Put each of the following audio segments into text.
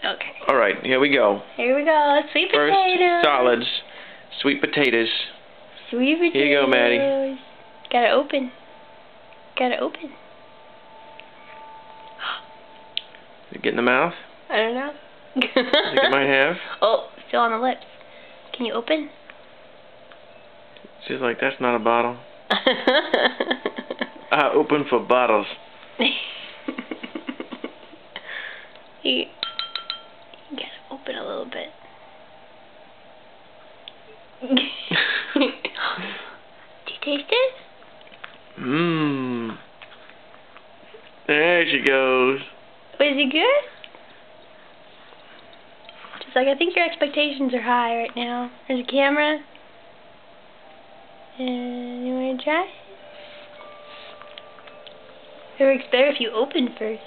Okay. Alright, here we go. Here we go. Sweet First, potatoes. solids. Sweet potatoes. Sweet potatoes. Here you go, Maddie. Gotta open. Gotta open. Did it get in the mouth? I don't know. I think it might have. Oh, still on the lips. Can you open? She's like, that's not a bottle. I open for bottles. You gotta open a little bit. Do you taste it? Mmm. There she goes. Was it good? Just like, I think your expectations are high right now. There's a camera. And you want to try? It works better if you open first.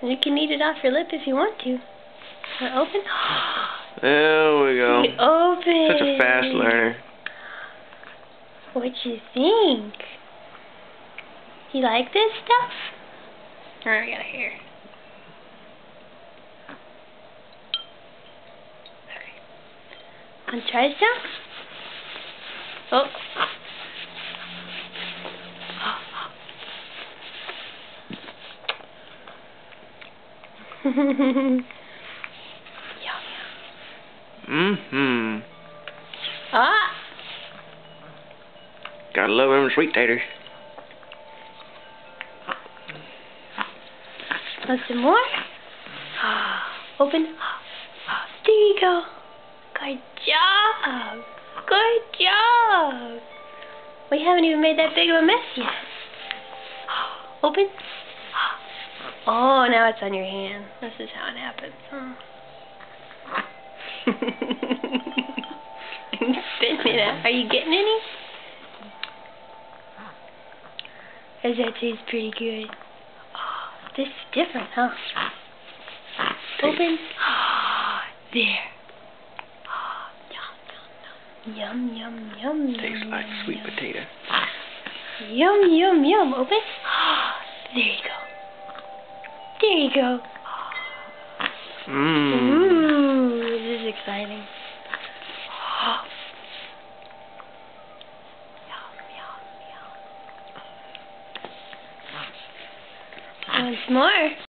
And you can eat it off your lip if you want to. Want to open? There we go. You open. Such a fast learner. What you think? You like this stuff? Alright, we got it here. Okay. Want to try some? Oh. Yum, yum. Mm-hmm. Ah! Gotta love them sweet taters. Want some more? Open. There you go. Good job. Good job. We haven't even made that big of a mess yet. Open. Oh, now it's on your hand. This is how it happens. Spitting it out. Are you getting any? Does that taste pretty good? Oh, this is different, huh? Open. There. Yum, yum, yum. Tastes like sweet potato. Yum, yum, yum. Open. There you go. There you go. Mmm. This is exciting. Yum, yum, yum. Once more.